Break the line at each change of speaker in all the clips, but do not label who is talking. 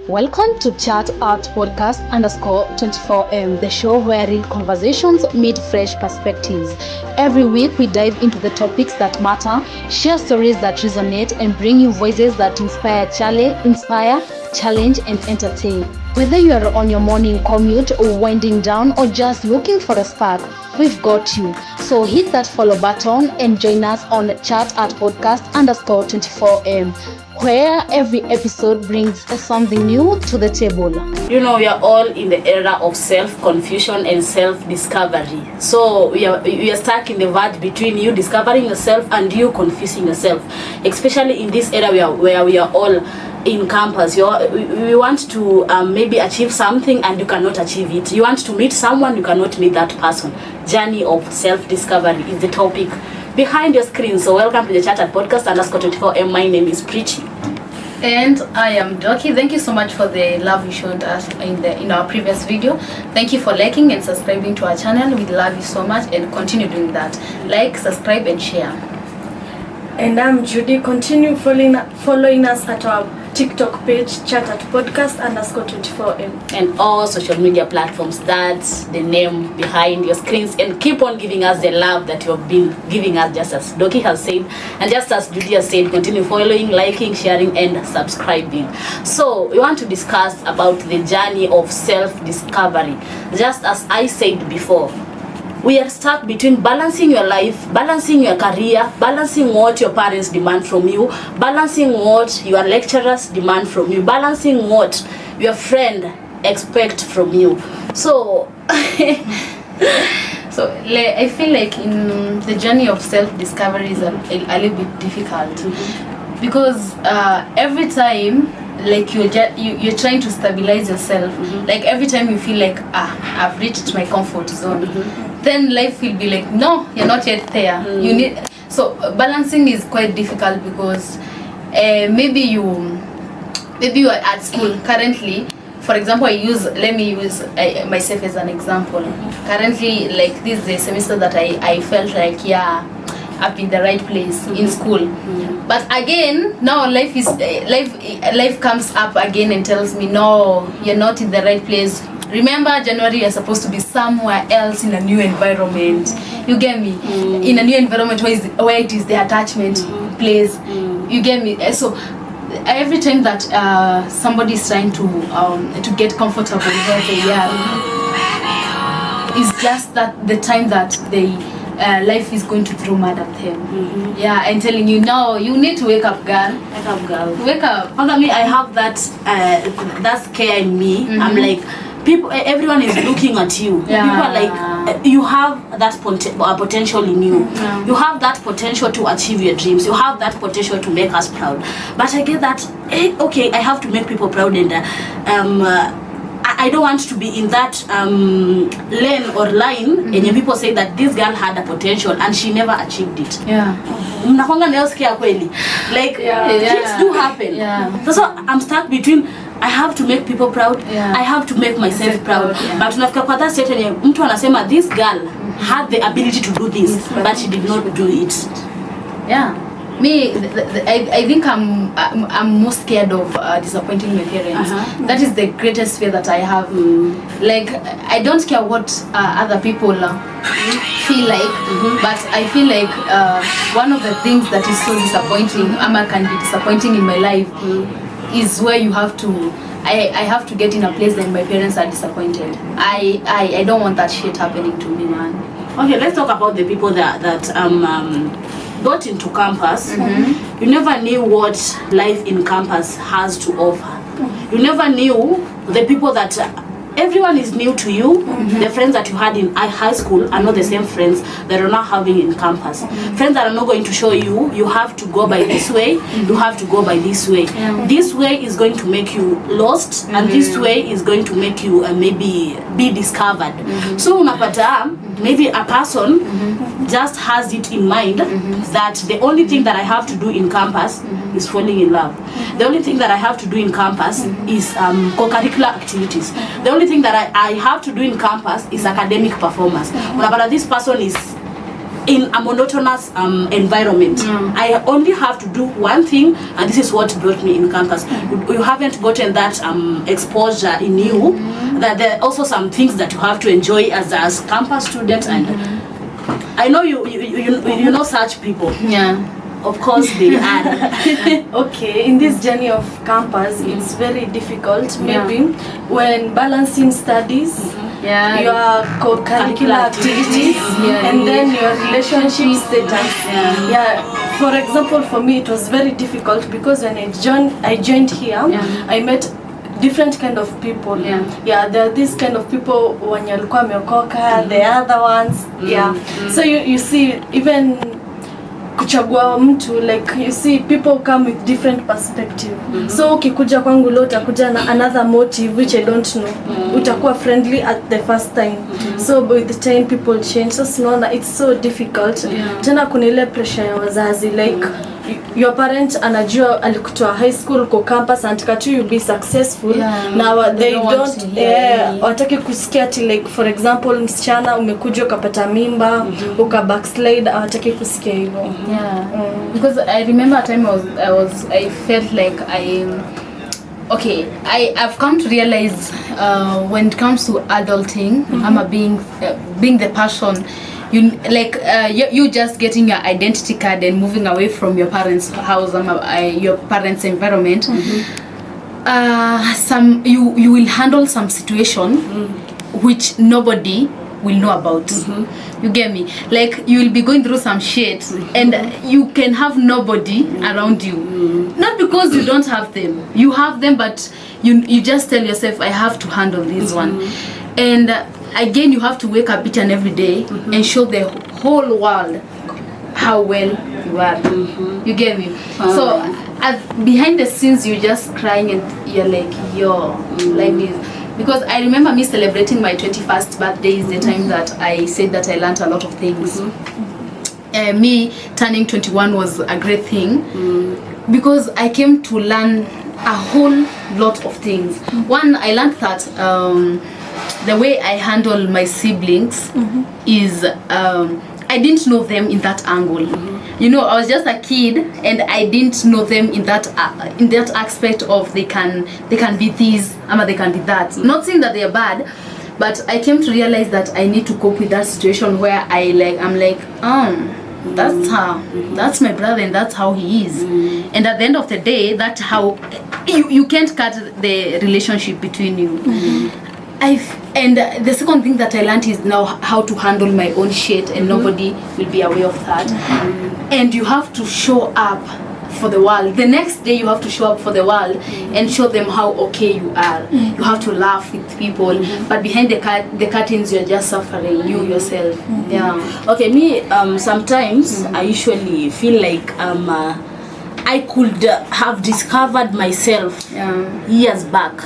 Welcome to Chat Art Podcast _24M, the show where real conversations meet fresh perspectives. Every week, we dive into the topics that matter, share stories that resonate, and bring you voices that inspire, challenge, and entertain. Whether you are on your morning commute or winding down or just looking for a spark, we've got you. So hit that follow button and join us on Chat Art Podcast _24M, where every episode brings something new to the table.
You know, we are all in the era of self-confusion and self-discovery. So we are stuck in the verge between you discovering yourself and you confusing yourself. Especially in this era where we are all in campus. We want to maybe achieve something and you cannot achieve it. You want to meet someone, you cannot meet that person. Journey of self-discovery is the topic behind your screen. So welcome to the Chat Art Podcast _24M. My name is Preachy.
And I am Doki. Thank you so much for the love you showed us in our previous video. Thank you for liking and subscribing to our channel. We love you so much and continue doing that. Like, subscribe and share.
And I'm Judy. Continue following us at our TikTok page, Chat Art Podcast _24M.
And all social media platforms. That's the name behind your screens. And keep on giving us the love that you have been giving us, just as Doki has said. And just as Judy has said, continue following, liking, sharing, and subscribing. So we want to discuss about the journey of self-discovery. Just as I said before, we are stuck between balancing your life, balancing your career, balancing what your parents demand from you, balancing what your lecturers demand from you, balancing what your friend expect from you. So
I feel like in the journey of self-discovery is a little bit difficult because every time like you're trying to stabilize yourself, like every time you feel like I've reached my comfort zone, then life will be like, no, you're not yet there. You need, so balancing is quite difficult because maybe you are at school currently. For example, let me use myself as an example. Currently, like this is the semester that I felt like I'm in the right place in school. But again, now life comes up again and tells me, no, you're not in the right place. Remember, January you're supposed to be somewhere else in a new environment. You get me? In a new environment where it is the attachment place. You get me? So every time that somebody is trying to get comfortable where they are, is just that the time that they life is going to throw mud at them. And telling you, no, you need to wake up, girl. Wake up.
For me, I have that scare in me. I'm like, everyone is looking at you. People are like, you have that potential in you. You have that potential to achieve your dreams. You have that potential to make us proud. But I get that, okay, I have to make people proud, and I don't want to be in that lane or line and people say that this girl had a potential and she never achieved it. Mnakwanga nayo sikia kweli. Like things do happen. So I'm stuck between I have to make people proud, I have to make myself proud. But unafika kwa that certain mtu anasema this girl had the ability to do this but she did not do it.
Me, I think I'm most scared of disappointing my parents. That is the greatest fear that I have. Like, I don't care what other people feel like, but I feel like one of the things that is so disappointing, can be disappointing in my life, is where you have to, I have to get in a place that my parents are disappointed. I don't want that shit happening to me, man.
Okay, let's talk about the people that got into campus. You never knew what life in campus has to offer. You never knew the people that everyone is new to you. The friends that you had in high school are not the same friends that you're now having in campus. Friends that are not going to show you have to go by this way, you have to go by this way. This way is going to make you lost, and this way is going to make you maybe be discovered. So unapata maybe a person just has it in mind that the only thing that I have to do in campus is falling in love. The only thing that I have to do in campus is co-curricular activities. The only thing that I have to do in campus is academic performance. Unapata this person is in a monotonous environment. I only have to do one thing, and this is what brought me in campus. You haven't gotten that exposure in you, that there are also some things that you have to enjoy as campus students, and I know you know such people.
Yeah.
Of course they are.
Okay, in this journey of campus, it's very difficult maybe when balancing studies, your co-curricular activities, and then your relationship status. For example, for me it was very difficult because when I joined here, I met different kind of people. There are this kind of people when you're the other ones. So you see, even kuchagua mtu, like you see people come with different perspective. So ukikuja kwangu leo utakuja na another motive which I don't know. Utakuwa friendly at the first time. So with the time people change. So sinaona it's so difficult. Tena kuna ile pressure ya wazazi, like your parent anajua alikutoa high school ko campus anataka tu you be successful. Now they don't wataki kusikia ati, like for example msichana umekuja ukapata mimba uka backslide, hawataki kusikia hivyo.
Because I remember a time I felt like I've come to realize when it comes to adulting, I'm being the person, you just getting your identity card and moving away from your parents' house, your parents' environment. You will handle some situation which nobody will know about. You get me? Like you will be going through some shit and you can have nobody around you. Not because you don't have them. You have them, but you just tell yourself, I have to handle this one. And again, you have to wake up each and every day and show the whole world how well you are. You get me? So behind the scenes, you're just crying and you're like, like this. Because I remember me celebrating my 21st birthday is the time that I said that I learned a lot of things. Me turning 21 was a great thing because I came to learn a whole lot of things. One, I learned that the way I handle my siblings is I didn't know them in that angle. You know, I was just a kid and I didn't know them in that aspect of they can be this, they can be that. Not saying that they are bad, but I came to realize that I need to cope with that situation where I'm like, that's my brother and that's how he is. And at the end of the day, that's how you can't cut the relationship between you. And the second thing that I learned is now how to handle my own shit, and nobody will be aware of that. And you have to show up for the world. The next day you have to show up for the world and show them how okay you are. You have to laugh with people, but behind the curtains you're just suffering, you yourself.
Okay, me sometimes I usually feel like I could have discovered myself years back.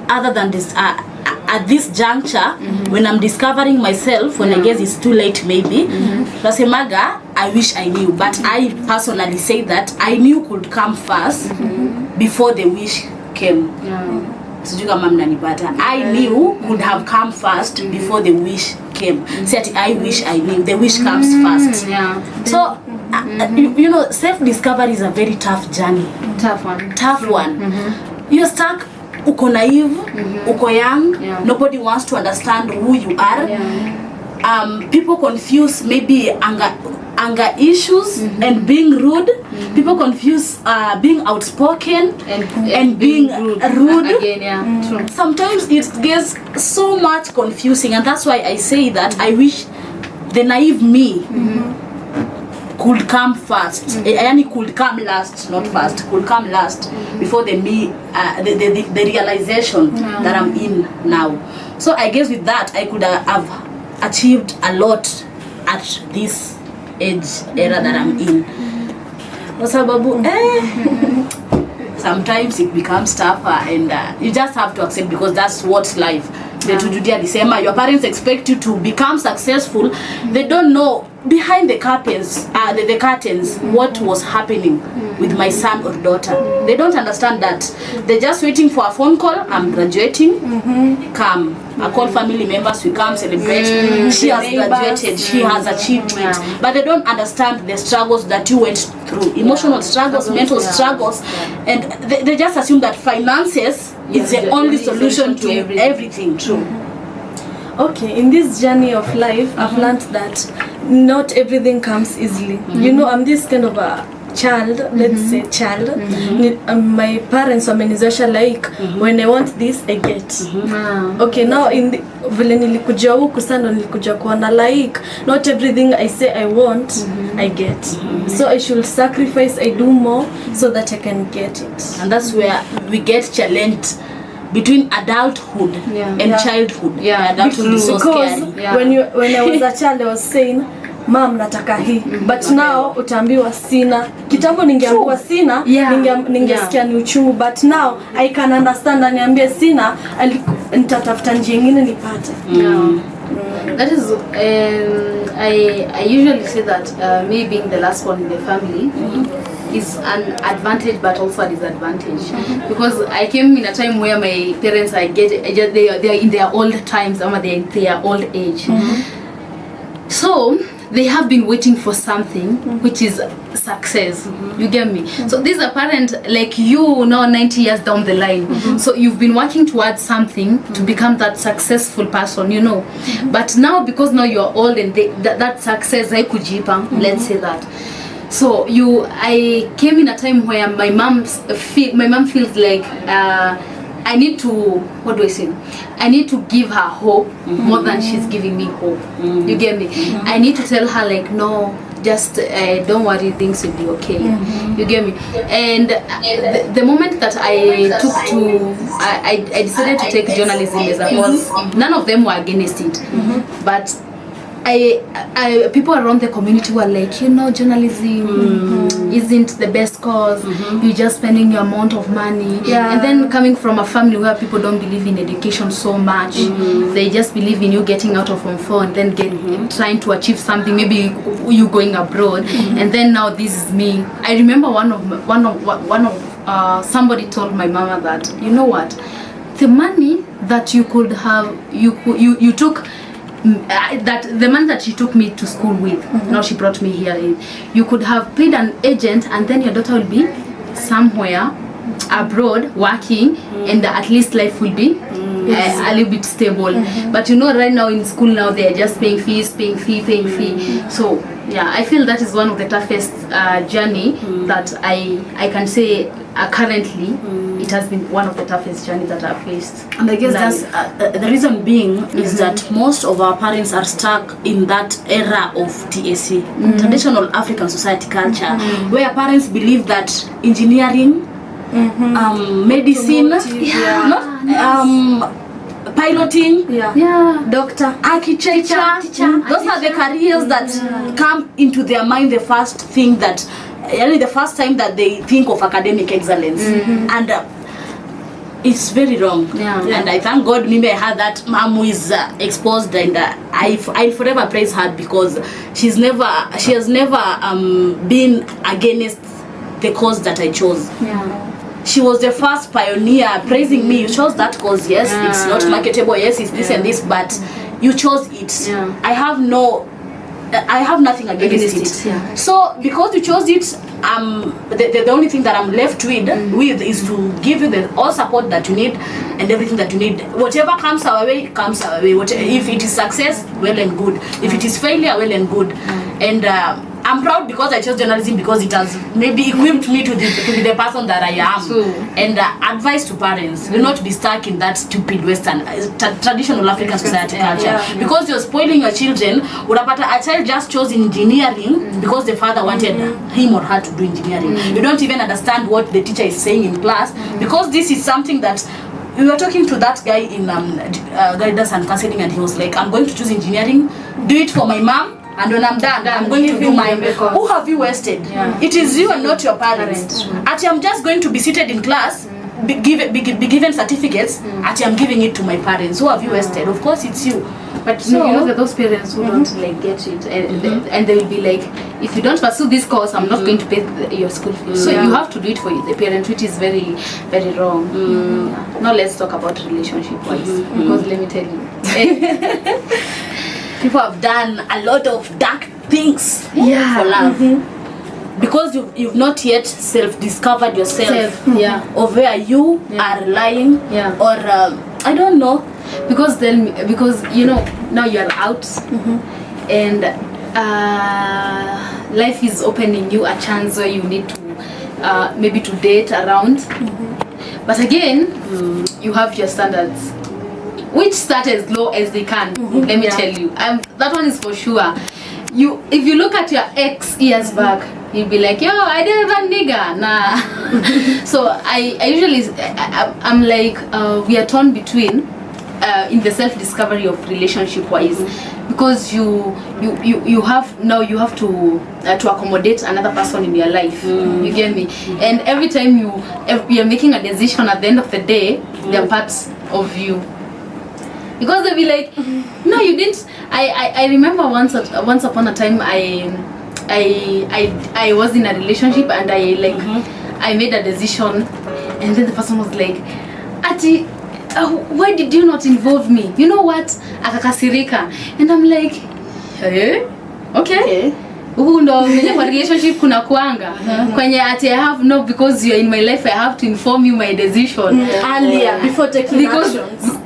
Other than this at this juncture, when I'm discovering myself, when I guess it's too late maybe, Rasemaga, I wish I knew. But I personally say that I knew could come first before the wish came. I knew could have come first before the wish came. Said I wish I knew. The wish comes first. So you know, self-discovery is a very tough journey. Tough one. You're stuck. Uko naive, uko young, nobody wants to understand who you are. People confuse maybe anger issues and being rude. People confuse being outspoken and being rude.
Again,
Sometimes it gets so much confusing, and that's why I say that I wish the naive me could come first. Yani could come last, not first. Could come last before the realization that I'm in now. So I guess with that I could have achieved a lot at this era that I'm in. Sometimes it becomes tougher, and you just have to accept because that's what life Judy alisema, your parents expect you to become successful. They don't know behind the curtains, what was happening with my son or daughter. They don't understand that. They're just waiting for a phone call. I'm graduating. Come. I call family members. We come celebrate. She has graduated. She has achieved it. But they don't understand the struggles that you went through. Emotional struggles, mental struggles. And they just assume that finances is the only solution to everything. True.
Okay, in this journey of life, I've learned that not everything comes easily. You know, I'm this kind of a child, let's say child. My parents wamenizoesha like when I want this I get. Okay, now in the vile nilikuja huku sana nilikuja kuona like not everything I say I want I get. So I should sacrifice, I do more so that I can get it.
And that's where we get challenged between adulthood and childhood. Adulthood is so scary.
When I was a child I was saying Mom nataka hii, but now utaambiwa sina. Kitambo ningeambiwa sina, ningesikia ni uchungu, but now I can understand, aniambie sina, nitatafuta njia nyingine nipate.
That is I usually say that me being the last one in the family is an advantage but also a disadvantage, because I came in a time where my parents they are in their old times, they are in their old age. So they have been waiting for something which is success. You get me? So this is a parent like you now 90 years down the line. So you've been working towards something to become that successful person, you know. But now because now you're old and that success haikujipa, let's say that. So I came in a time where my mom feels like I need to, what do I say? I need to give her hope more than she's giving me hope. You get me? I need to tell her like, no, just don't worry, things will be okay. You get me? And the moment that I decided to take journalism as a course, none of them were against it. But people around the community were like, you know, journalism isn't the best cause. You're just spending your amount of money. And then coming from a family where people don't believe in education so much, they just believe in you getting out of Form 4 and then trying to achieve something. Maybe you going abroad, and then now this is me. I remember somebody told my mama that, you know what, the money that you could have, you took. That the man that she took me to school with, now she brought me here, you could have paid an agent and then your daughter will be somewhere abroad working, and at least life will be a little bit stable. But you know, right now in school now they are just paying fee. So yeah, I feel that is one of the toughest journey that I can say currently. It has been one of the toughest journeys that I've faced.
And I guess that's the reason being is that most of our parents are stuck in that era of TSC, traditional African society culture, where parents believe that engineering, medicine, piloting, doctor, architecture, those are the careers that come into their mind the first time that they think of academic excellence. And it's very wrong. And I thank God maybe I had that mom who is exposed, and I forever praise her, because she has never been against the cause that I chose. She was the first pioneer praising me. You chose that cause, yes, it's not marketable, yes, it's this and this, but you chose it. I have nothing against it. So because you chose it, the only thing that I'm left with is to give you all support that you need and everything that you need. Whatever comes our way, comes our way. If it is success, well and good. If it is failure, well and good. And I'm proud because I chose journalism, because it has maybe equipped me to be the person that I am. And advice to parents, do not be stuck in that stupid Western traditional African society culture, because you're spoiling your children. Urapata a child just chose engineering because the father wanted him or her to do engineering. You don't even understand what the teacher is saying in class, because this is something that we were talking to that guy in guidance and counseling, and he was like, I'm going to choose engineering, do it for my mom, and when I'm done, I'm going to do mine. Who have you wasted? It is you and not your parents. Actually, I'm just going to be seated in class be given certificates ati I'm giving it to my parents. Who have you wasted? Of course it's you.
But
So-
you know that those parents who don't like get it, and they will be like, if you don't pursue this course, I'm not going to pay your school fees. So you have to do it for the parent, which is very, very wrong. Yeah. Now let's talk about relationship wise, because let me tell you,
People have done a lot of dark things
Yeah.
for love. Because you've not yet self-discovered yourself
yeah,
of where you are lying,
Yeah.
or I don't know.
because you know now you are out, and life is opening you a chance where you need to maybe to date around, but again you have your standards which start as low as they can. Let me tell you, that one is for sure. If you look at your ex years back, you'll be like, yo, I didn't have a nigga, nah. So I usually I'm like we are torn between in the self-discovery of relationship wise, because you have to accommodate another person in your life. You get me? And every time you're making a decision, at the end of the day, they're parts of you, because they'll be like, no, you didn't. I remember once upon a time I was in a relationship, and I made a decision, and then the person was like, Ati, why did you not involve me? You know what? Akakasirika. And I'm like, hey, okay. Huku ndo mwenye kwa relationship kuna kuanga kwenye ati I have no, because you're in my life, I have to inform you my decision
earlier before taking actions.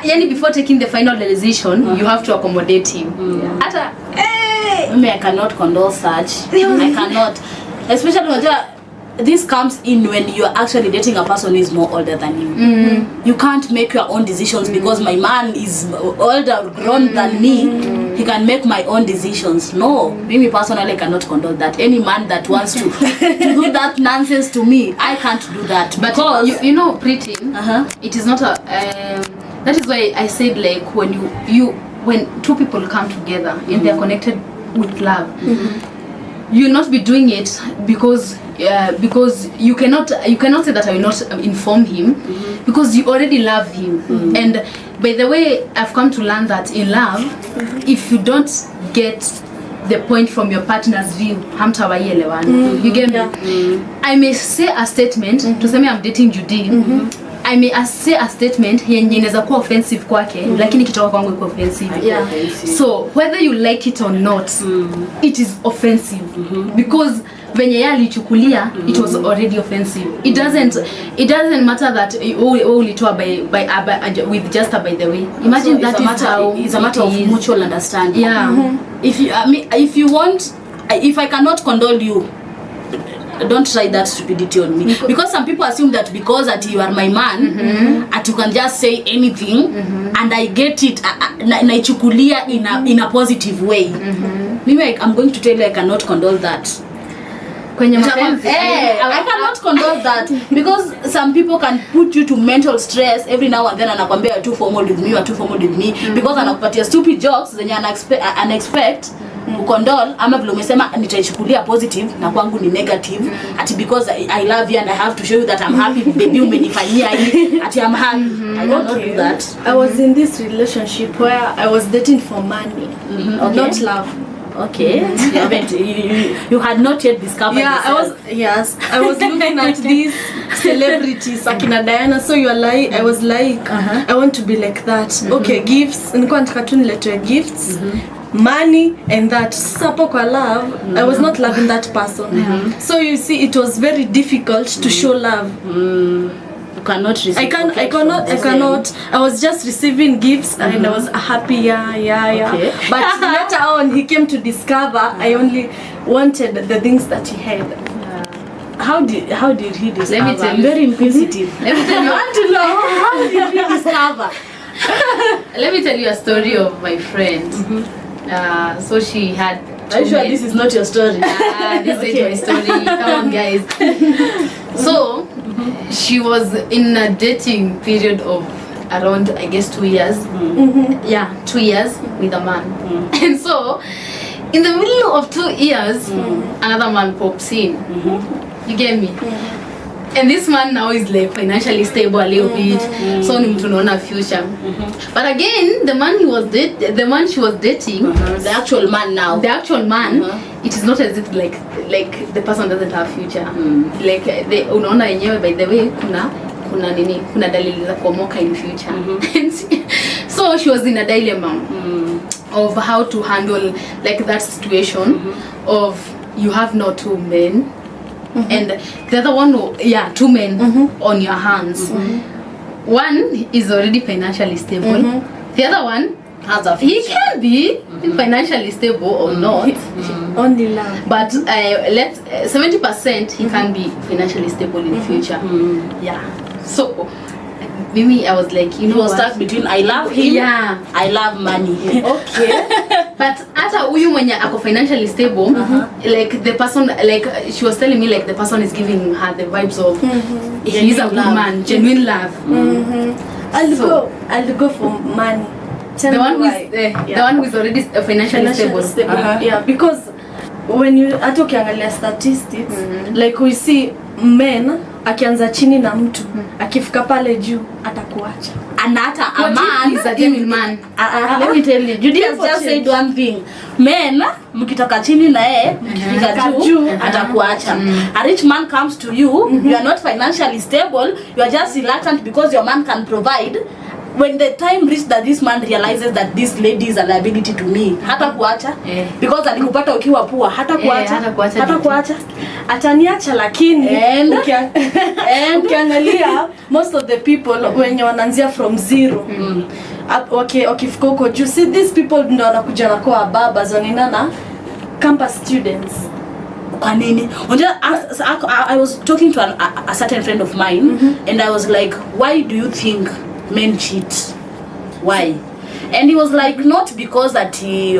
Yani before taking the final decision, you have to accommodate him. Ata
I cannot condone such. I cannot, especially when this comes in when you're actually dating a person who is more older than you. You can't make your own decisions because my man is older, grown than me. He can make my own decisions. No, me personally cannot condone that. Any man that wants to do that nonsense to me, I can't do that.
but
Because
you know, pretty, it is not a that is why I said, like, when when two people come together and they are connected with love, you'll not be doing it because you cannot say that I will not inform him, because you already love him. And by the way, I've come to learn that in love, if you don't get the point from your partner's view, hamtawaielewani. You get me? I may say a statement to say I'm dating Judy. I may say a statement yenye inaweza kuwa offensive kwake, lakini kitoka kwangu iko offensive. So whether you like it or not, it is offensive, because venye yeye alichukulia, it was already offensive. It doesn't matter that ulitoa by with just a by the way. Imagine
so
that is how
it's a matter of mutual understanding. If I cannot condole you, don't try that stupidity on me, because some people assume that because that you are my man, that you can just say anything, and I get it naichukulia in a positive way. Maybe I'm going to tell you I cannot condole that.
kwenye mapenzi.
I cannot condone that, because some people can put you to mental stress every now and then, anakwambia you're too formal with me, because anakupatia stupid jokes zenye unexpect ukondole, ama vile umesema nitaichukulia positive na kwangu ni negative, ati because I love you and I have to show you that I'm happy, baby umenifanyia hii, ati I'm happy. I cannot do that.
I was in this relationship where I was dating for money, not love.
Okay. You had not yet discovered yourself.
I was looking at these celebrities akina Diana, so you are like, I was like, I want to be like that. Okay, gifts, nilikuwa nataka tu niletwe gifts, money, and that. Sapo kwa love, I was not loving that person. So you see, it was very difficult to show love.
You cannot receive.
I cannot. I was just receiving gifts and I was happy,
Okay.
But later on, he came to discover I only wanted the things that he had.
How did he discover?
Let me tell
I'm
you.
very inquisitive.
Let me tell you.
I want to know, how did he discover?
Let me tell you a story of my friend. So she had.
Are you sure this is not your story?
This is my story. Come on, guys. So she was in a dating period of around, I guess, 2 years. 2 years with a man. And so in the middle of 2 years, another man pops in. You get me? And this man now is like financially stable a little bit. So ni mtu naona future. But again, the man she was dating,
The actual man now.
the actual man, it is not as if like the person doesn't have future. Like unaona yenyewe, by the way, kuna dalili za kuomoka in future. So she was in a dilemma of how to handle like that situation of you have no two men and the other one, two men on your hands. One is already financially stable. The other one
Has a
he
future.
can be financially stable or not,
Only love.
but let's 70% he can be financially stable in future. Yeah. So maybe I was like, you
He
know
was
what?
stuck between I love him,
Yeah.
I love money.
Okay. But hata huyu mwenye ako financially stable, like the person, like she was telling me, like the person is giving her the vibes of he is a good man, genuine love.
I'll go for money. Tell
The
me
one
why.
the one who is already financially stable.
Yeah, because when you hata ukiangalia statistics like we see men akianza chini na mtu akifika pale juu atakuacha.
And hata a
What
man
if he's a genuine man?
let me tell you, Judy has just said one thing. Men mkitoka chini na yeye mkifika juu atakuacha. A rich man comes to you, you are not financially stable, you are just reluctant because your man can provide. When the time reached that this man realizes that this lady is a liability to me, hata kuacha because alikupata ukiwa poor, hata kuacha.
Ataniacha, lakini
And
ukiangalia most of the people wenye wanaanzia from zero wakifika huko juu, see these people ndio wanakuja na kwa baba zoninana campus students.
Kwa nini? I was talking to a certain friend of mine and I was like, why do you think men cheat? Why? And he was like, not because that he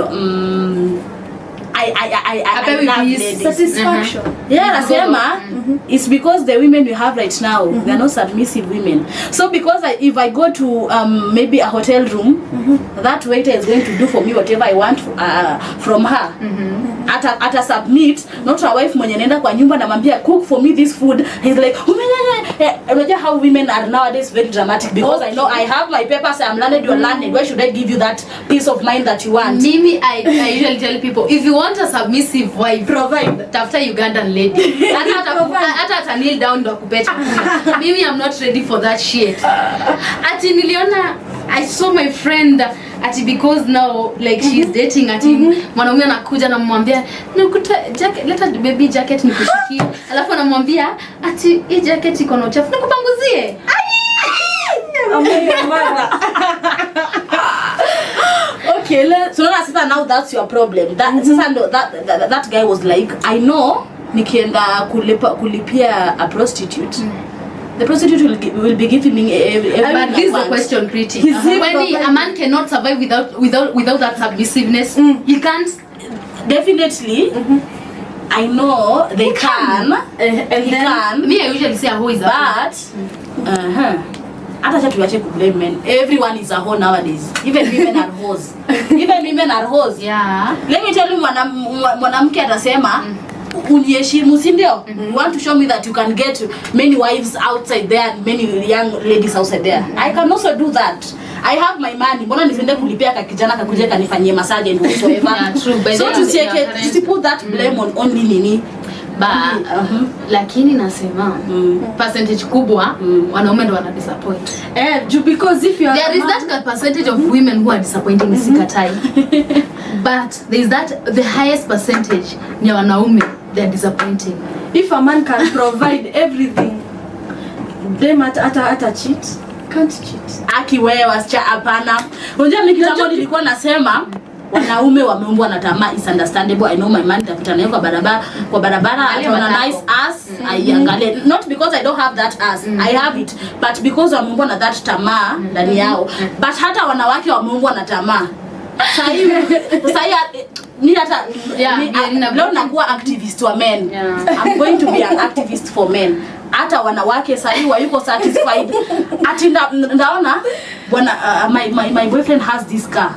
I love ladies.
Satisfaction.
Yeah, nasema it's because the women we have right now they're not submissive women. So because if I go to maybe a hotel room, that waiter is going to do for me whatever I want from her. Ata submit, not a wife mwenye nenda kwa nyumba na mwambia cook for me this food. He's like, imagine how women are nowadays very dramatic because I know I have my papers, I'm landed, you're landed. Why should I give you that peace of mind that you want?
Mimi, I usually tell people, if you want a submissive wife,
Provide.
tafuta Ugandan lady. Hata ata kneel down ndo akupe chakula. Mimi, I'm not ready for that shit. Ati niliona, I saw my friend ati because now like she is dating ati mwanaume anakuja na mwambia nikuta jacket, leta baby jacket nikushikie. Alafu anamwambia ati hii jacket iko na uchafu nikupanguzie.
Okay,
so now that's your problem. That guy was like, I know nikienda kulipia a prostitute. The prostitute will be giving me everything.
But this is the question, Pretty. When a man cannot survive without that submissiveness, he can't.
Definitely. I know they can.
And
he
then,
can.
Me, I usually say a hoe is a hoe.
But hata tuache kublame men. Everyone is a hoe nowadays. Even women are hoes. Even women are hoes.
Yeah.
Let me tell you, mwanamke atasema uniheshimu, si ndio? You want to show me that you can get many wives outside there and many young ladies outside there. I can also do that. I have my money. Mbona nisiende kulipia kakijana kakuje kanifanyie massage and whatsoever.
Yeah, true.
So to put that blame on only nini.
Ba lakini nasema percentage kubwa wanaume ndo wana disappoint.
Because if you are
there is that percentage of women who are disappointing sikatai. But there is that the highest percentage ni wanaume they are disappointing.
If a man can provide everything, them ata cheat. Can't cheat.
Aki wewe wasicha hapana. Unajua mimi kitambo nilikuwa nasema wanaume wameumbwa na tamaa, is understandable. I know my man tapita nayo kwa barabara ataona nice ass aiangalie, not because I don't have that ass, I have it, but because wameumbwa na that tamaa ndani yao. But hata wanawake wameumbwa na tamaa. Sasa ni hata leo nakuwa activist wa men. I'm going to be an activist for men. Hata wanawake sasa hivi wayuko satisfied. Ati ndaona bwana my boyfriend has this car.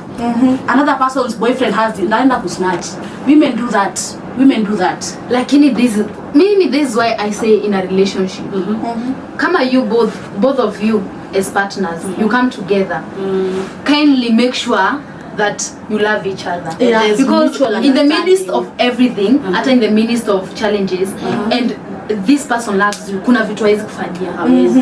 Another person's boyfriend has this. Naenda kusnatch. Women do that. women do that.
Lakini this is why I say in a relationship. Kama you both of you as partners, you come together. Kindly make sure that you love each other.
Yeah.
Because in the midst of everything, hata in the midst of challenges, and this person loves you, kuna vitu haizi kufanyia.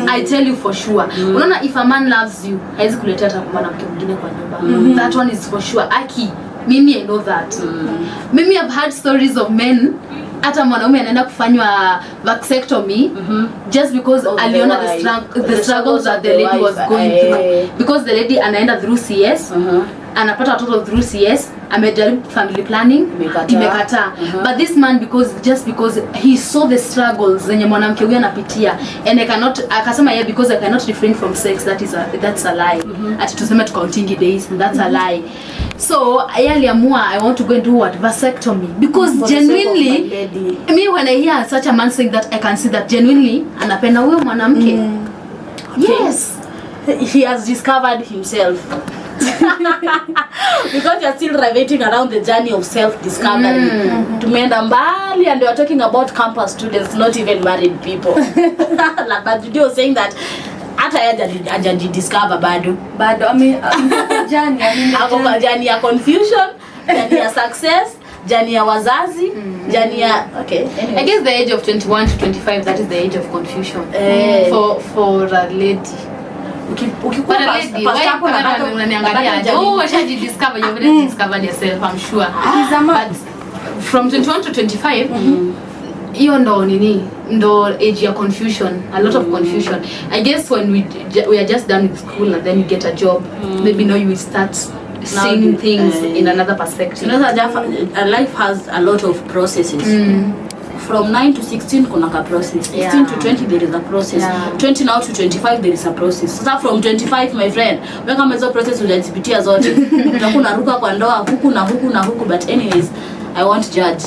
I tell you for sure. Unaona, if a man loves you, haizi kuletea hata mwanamke mwingine kwa nyumba. That one is for sure. Aki, mimi I know that. Mimi I've heard stories of men, hata mwanaume anaenda kufanywa vasectomy just because aliona the struggles that the lady was going through. Because the lady anaenda through CS, anapata watoto through CS, amejaribu family planning, imekataa. But this man, just because he saw the struggles zenye mwanamke huyu anapitia, and akasema because I cannot refrain from sex, that's a lie. Ati tuseme tukauntingi days, that's a lie. So yeye aliamua, I want to go and do what? Vasectomy. Because genuinely, me when I hear such a man saying that, I can see that genuinely anapenda huyo mwanamke. Yes.
He has discovered himself. Because you're still riveting around the journey of self-discovery. Tumeenda mbali, and you're talking about campus students, not even married people. But today you're saying that hata hajajidiscover bado.
I mean,
journey ya confusion, journey ya success, journey ya wazazi, journey ya okay.
I guess the age of 21 to 25, that is the age of confusion for a lady.
Ukikuwa
discover, you've already discovered yourself, I'm sure. But from 21 to 25, hiyo ndo age ya confusion, a lot of confusion. I guess when we are just done with school and then you get a job, maybe now you will start seeing things in another perspective.
You know, life has a lot of processes. From 9 to 16 kuna ka process. 16 to 20 there is a process. 20 now to 25 there is a process. So from 25, my friend, wewe kama hizo process unazipitia zote, utakuwa unaruka kwa ndoa huku na huku na huku. But anyways, I won't judge.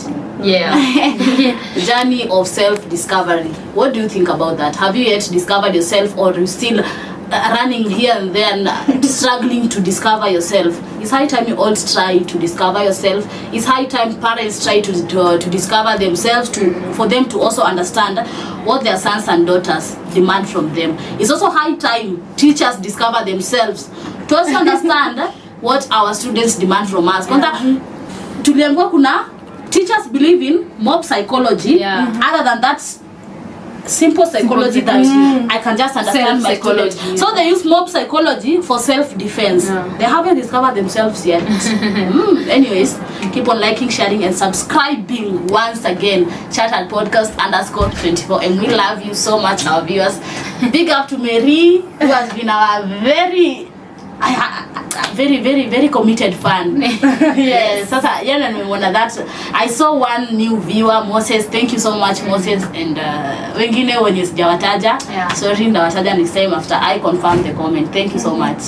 Journey of self-discovery. What do you think about that? Have you yet discovered yourself, or you still running here and there and struggling to discover yourself? It's high time you all try to discover yourself. It's high time parents try to discover themselves, for them to also understand what their sons and daughters demand from them. It's also high time teachers discover themselves, to also understand what our students demand from us. Tuliambiwa kuna teachers believe in mob psychology, other than that simple psychology that I can just understand my students. So they use mob psychology for self-defense. They haven't discovered themselves yet. Anyways, keep on liking, sharing, and subscribing once again. Chat at podcast _24, and we love you so much, our viewers. Big up to Mary, who has been our very committed fan. Yes. Sasa yana nimeona that I saw one new viewer, Moses. Thank you so much, Moses, and wengine wenye sijawataja. Sorry, ndawataja next time after I confirm the comment. Thank you so much.